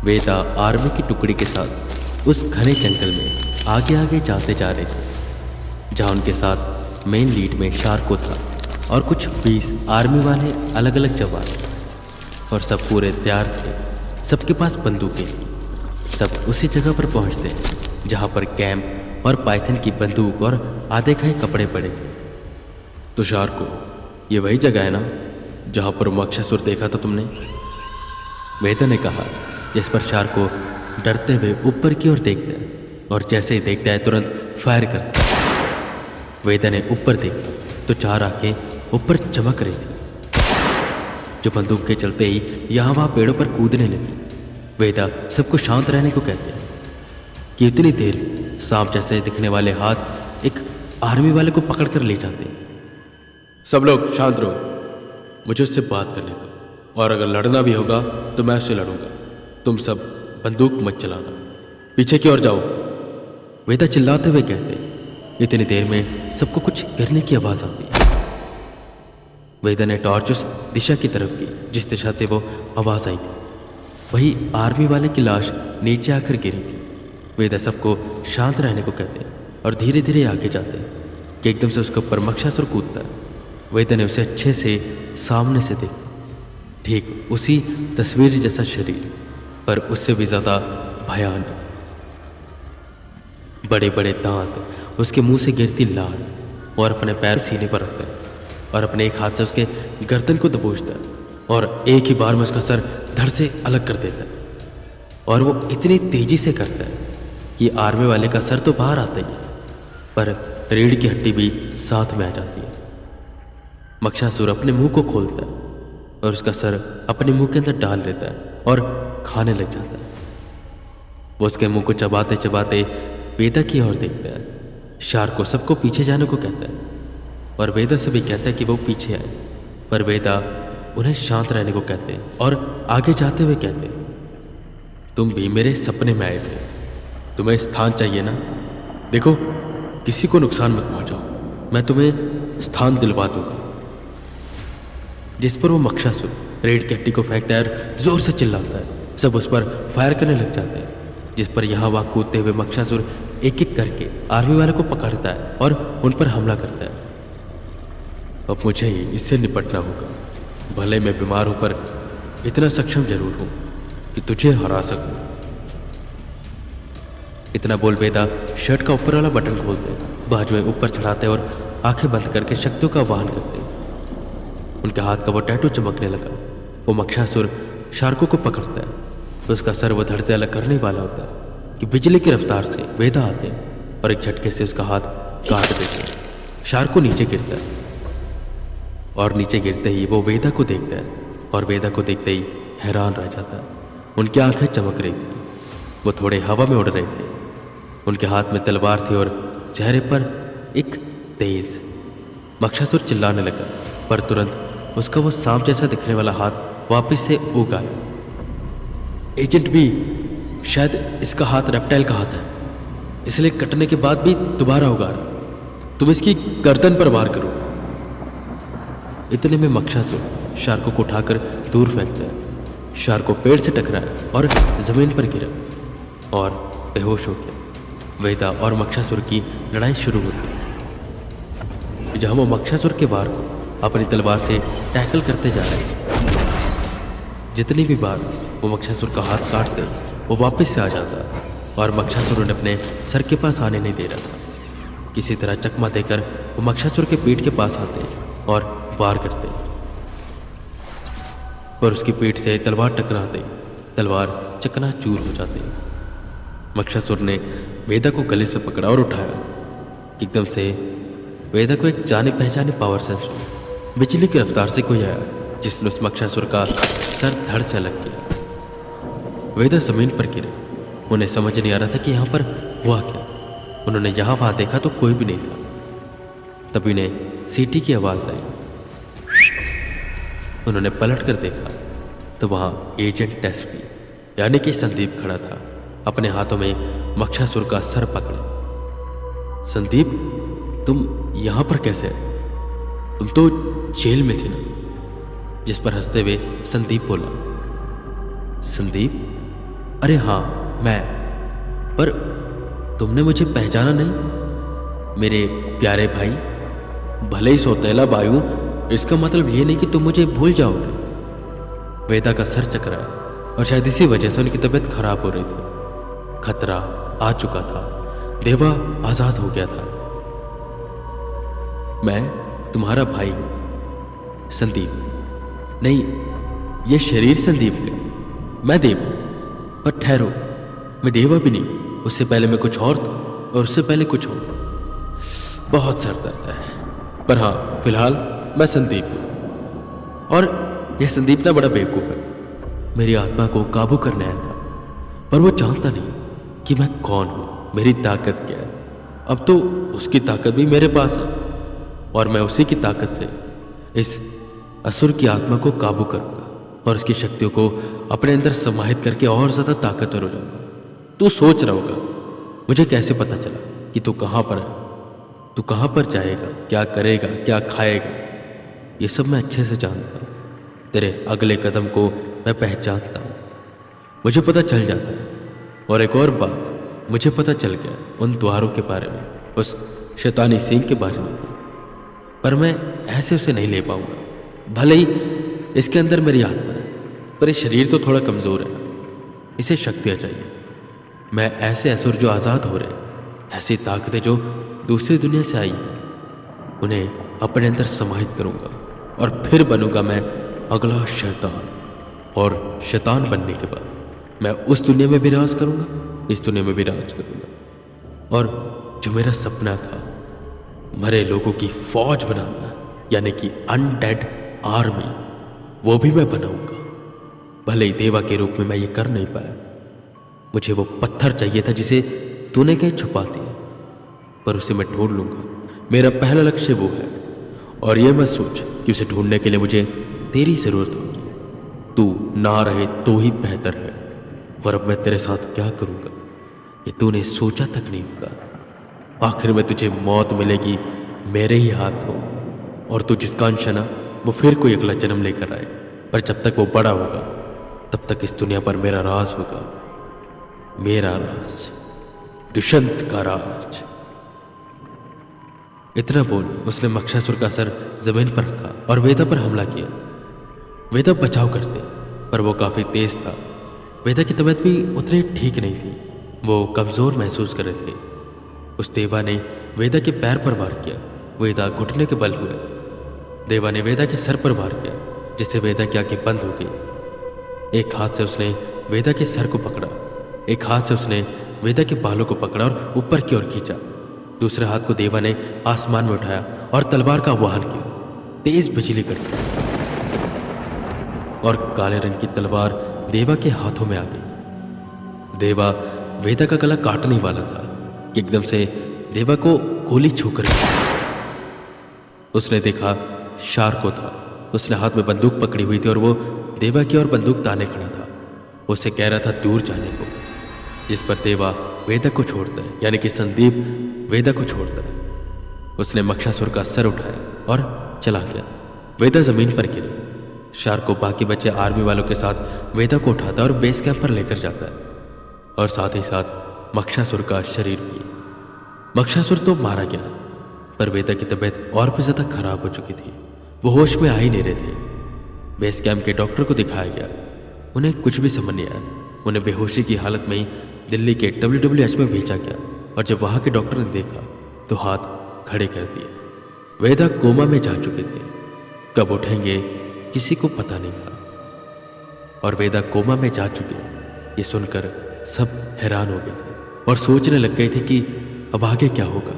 वेदा army की टुकड़ी के साथ उस घने जंगल में आगे आगे जाते जा रहे थे, जहां उनके साथ मेन लीड में शार्को था और कुछ 20 आर्मी वाले अलग अलग जवान, और सब पूरे तैयार थे। सबके पास बंदूकें थी। सब उसी जगह पर पहुंचते हैं जहां पर कैम और पाइथन की बंदूक और आधे खाए कपड़े पड़े थे। तो शार्को, ये वही जगह है ना जहां पर मक्षासुर देखा था तुमने? वेदा ने कहा, जिस पर शार्को डरते हुए ऊपर की ओर देखता है और जैसे ही देखता है तुरंत फायर करता है। वेदा ने ऊपर देखा तो 4 आंखें ऊपर चमक रही थी, जो बंदूक के चलते ही यहाँ वहाँ पेड़ों पर कूदने लगी। वेदा सबको शांत रहने को कहते हैं कि इतनी देर सांप जैसे दिखने वाले हाथ एक आर्मी वाले को पकड़ कर ले जाते हैं। सब लोग शांत रहो, मुझे उससे बात करने दो, और अगर लड़ना भी होगा तो मैं उससे लड़ूंगा। तुम सब बंदूक मत चलाना, पीछे की ओर जाओ, वेदा चिल्लाते हुए कहते। इतनी देर में सबको कुछ गिरने की आवाज आती है। वेदा ने टॉर्च उस दिशा की तरफ की जिस दिशा से वो आवाज आई थी। वही आर्मी वाले की लाश नीचे आकर गिरी थी। वेदा सबको शांत रहने को कहते और धीरे धीरे आगे जाते कि एकदम से उसके ऊपर मक्षासुर कूदता है। वेदा ने उसे अच्छे से सामने से देखा, ठीक उसी तस्वीर जैसा शरीर, पर उससे भी ज्यादा भयानक। बड़े बड़े दांत, उसके मुंह से गिरती लाल, और अपने पैर सीने पर रखता है और अपने एक हाथ से उसके गर्दन को दबोचता है और एक ही बार में उसका सर धड़ से अलग कर देता है। और वो इतनी तेजी से करता है कि आर्मी वाले का सर तो बाहर आता ही है, पर रीढ़ की हड्डी भी साथ में आ जाती है। मक्षासुर अपने मुंह को खोलता है और उसका सर अपने मुंह के अंदर डाल लेता है और खाने लग जाता है। वो उसके मुंह को चबाते चबाते वेदा की ओर देखता है। शार्को सबको पीछे जाने को कहता है और वेदा से भी कहता है कि वो पीछे आए, पर वेदा उन्हें शांत रहने को कहते हैं और आगे जाते हुए कहते हैं, तुम भी मेरे सपने में आए थे, तुम्हें स्थान चाहिए ना? देखो, किसी को नुकसान मत पहुंचाओ, मैं तुम्हें स्थान दिलवा दूंगा। जिस पर वो मक्षासुर रीढ़ की हड्डी को फेंकता है और जोर से चिल्लाता है। सब उस पर फायर करने लग जाते हैं, जिस पर यहाँ वहाँ कूदते हुए मक्षासुर एक एक करके आर्मी वाले को पकड़ता है और उन पर हमला करता है। अब मुझे ही इससे निपटना होगा, भले मैं बीमार हूं पर इतना सक्षम जरूर हूं कि तुझे हरा सकूं। इतना बोल वेदा शर्ट का ऊपर वाला बटन खोलते, बाजुएं ऊपर चढ़ाते और आंखें बंद करके शक्तियों का आह्वान करते। उनके हाथ का वो टैटू चमकने लगा। वो मक्षासुर शार्को को पकड़ता है तो उसका सर वो धड़ से अलग करने वाला होता है कि बिजली की रफ्तार से वेदा आते हैं और एक झटके से उसका हाथ काट देते हैं। शार्को नीचे गिरता है और नीचे गिरते ही वो वेदा को देखता है और वेदा को देखते ही हैरान रह जाता है। उनकी आंखें चमक रही थी, वो थोड़े हवा में उड़ रहे थे। उनके हाथ में तलवार थी और चेहरे पर एक तेज। मक्षासुर चिल्लाने लगा, पर तुरंत उसका वो सांप जैसा दिखने वाला हाथ वापस से उग आया। एजेंट भी, शायद इसका हाथ रेप्टाइल का हाथ है, इसलिए कटने के बाद भी दोबारा उगा रहा। तुम इसकी गर्दन पर वार करो। इतने में मक्षासुर शार्को को उठाकर दूर फेंकता है। शार्को पेड़ से टकराया और जमीन पर गिरा और बेहोश हो गया। वेदा और मक्षासुर की लड़ाई शुरू होती है, जहां वो मक्षासुर के वार को अपनी तलवार से टैकल करते जा रहे हैं। जितनी भी बार वो मक्षासुर का हाथ काटते वो वापस से आ जाता और मक्षासुर उन्हें अपने सर के पास आने नहीं दे रहा था। किसी तरह चकमा देकर वो मक्षासुर के पीठ के पास आते और वार करते, पर उसकी पीठ से तलवार टकराते तलवार चकनाचूर हो जाती। मक्षासुर ने वेदा को गले से पकड़ा और उठाया। एकदम से वेदा को एक जाने पहचाने पावर सेंस बिजली की रफ्तार से कोई आया, जिसने उस मक्षासुर का सर धड़ से अलग किया। वेदा जमीन पर गिरे। उन्हें समझ नहीं आ रहा था कि यहाँ पर हुआ क्या। उन्होंने यहाँ वहां देखा तो कोई भी नहीं था। तभी उन्हें सीटी की आवाज आई। उन्होंने पलट कर देखा तो वहां एजेंट टेस्पी यानी कि संदीप खड़ा था, अपने हाथों में मक्षासुर का सर पकड़े। संदीप, तुम यहां पर कैसे? तुम तो जेल में थे ना? जिस पर हंसते हुए संदीप बोला, संदीप अरे हाँ, मैं। पर तुमने मुझे पहचाना नहीं मेरे प्यारे भाई? भले ही सौतेला भाई हूं, इसका मतलब ये नहीं कि तुम मुझे भूल जाओगे। वेदा का सर चकराया और शायद इसी वजह से उनकी तबीयत खराब हो रही थी। खतरा आ चुका था, देवा आजाद हो गया था। मैं तुम्हारा भाई हूं, संदीप। नहीं, ये शरीर संदीप है, मैं देव हूं। पर ठहरो, मैं देवा भी नहीं, उससे पहले मैं कुछ और था और उससे पहले कुछ और। बहुत सर दर्द है, पर हाँ, फिलहाल मैं संदीप हूं। और यह संदीप ना बड़ा बेवकूफ है, मेरी आत्मा को काबू करने आया था, पर वो जानता नहीं कि मैं कौन हूं, मेरी ताकत क्या है। अब तो उसकी ताकत भी मेरे पास है और मैं उसी की ताकत से इस असुर की आत्मा को काबू करूंगा और उसकी शक्तियों को अपने अंदर समाहित करके और ज्यादा ताकतवर हो जाऊंगा। तू सोच रहा होगा मुझे कैसे पता चला कि तू कहां पर है, तू कहां पर जाएगा, क्या करेगा, क्या खाएगा। ये सब मैं अच्छे से जानता हूं, तेरे अगले कदम को मैं पहचानता हूं, मुझे पता चल जाता है। और एक और बात, मुझे पता चल गया उन द्वारों के बारे में, उस शैतानी सिंह के बारे में भी। पर मैं ऐसे उसे नहीं ले पाऊंगा। भले ही इसके अंदर मेरी आत्मा है, पर ये शरीर तो थोड़ा कमजोर है ना, इसे शक्तियां चाहिए। मैं ऐसे असुर जो आजाद हो रहे हैं, ऐसी ताकतें जो दूसरी दुनिया से आई हैं, उन्हें अपने अंदर समाहित करूंगा और फिर बनूंगा मैं अगला शैतान। और शैतान बनने के बाद मैं उस दुनिया में भी राज करूंगा, इस दुनिया में भी राज करूंगा। और जो मेरा सपना था, मरे लोगों की फौज बनाना, यानी कि अनडेड आर्मी, वो भी मैं बनाऊंगा। भले ही देवा के रूप में मैं ये कर नहीं पाया, मुझे वो पत्थर चाहिए था जिसे तूने कहीं छुपा दिया, पर उसे मैं ढूंढ लूंगा। मेरा पहला लक्ष्य वो है। और ये मत सोच कि उसे ढूंढने के लिए मुझे तेरी जरूरत होगी, तू ना रहे तो ही बेहतर है। और अब मैं तेरे साथ क्या करूंगा ये तूने सोचा तक नहीं होगा। आखिर में तुझे मौत मिलेगी मेरे ही हाथों, और तू जिसका अंश है ना, वो फिर कोई अगला जन्म लेकर आए। पर जब तक वो बड़ा होगा, तब तक इस दुनिया पर मेरा राज होगा, मेरा राज, दुष्यंत का राज। इतना बोल उसने मक्षासुर का सर जमीन पर रखा और वेदा पर हमला किया। वेदा बचाव करते, पर वो काफी तेज था। वेदा की तबीयत भी उतनी ठीक नहीं थी, वो कमजोर महसूस कर रहे थे। उस देवा ने वेदा के पैर पर वार किया, वेदा घुटने के बल हुए। देवा ने वेदा के सर पर वार किया, जिससे वेदा की आंखें बंद हो गई। एक हाथ से उसने वेदा के सर को पकड़ा, एक हाथ से उसने वेदा के बालों को पकड़ा और ऊपर की ओर खींचा। दूसरे हाथ को देवा ने आसमान में उठाया और तलवार का आह्वान किया। तेज बिजली कड़की और काले रंग की तलवार देवा के हाथों में आ गई। देवा वेदा का गला काटने वाला था कि एकदम से देवा को गोली छूकर उसने देखा शार को था। उसने हाथ में बंदूक पकड़ी हुई थी और वो देवा की ओर बंदूक ताने खड़ा था। उसे कह रहा था दूर जाने को, जिस पर देवा वेदा को छोड़ता है, यानी कि संदीप वेदा को छोड़ता है। उसने मक्षासुर का सर उठाया और चला गया। वेदा जमीन पर गिरा। शार्क को बाकी बचे आर्मी वालों के साथ वेदा को उठाता है और बेस कैंप पर लेकर जाता है, और साथ ही साथ मक्षासुर का शरीर भी। मक्षासुर तो मारा गया, पर वेदा की तबीयत और भी ज्यादा खराब हो चुकी थी। वो होश में आ ही नहीं रहे थे। बेस कैंप के डॉक्टर को दिखाया गया, उन्हें कुछ भी समझ नहीं आया। उन्हें बेहोशी की हालत में ही दिल्ली के WWH में भेजा गया, और जब वहां के डॉक्टर ने देखा तो हाथ खड़े कर दिए। वेदा कोमा में जा चुके थे, कब उठेंगे किसी को पता नहीं था। और वेदा कोमा में जा चुके ये सुनकर सब हैरान हो गए थे और सोचने लग गए थे कि अब आगे क्या होगा।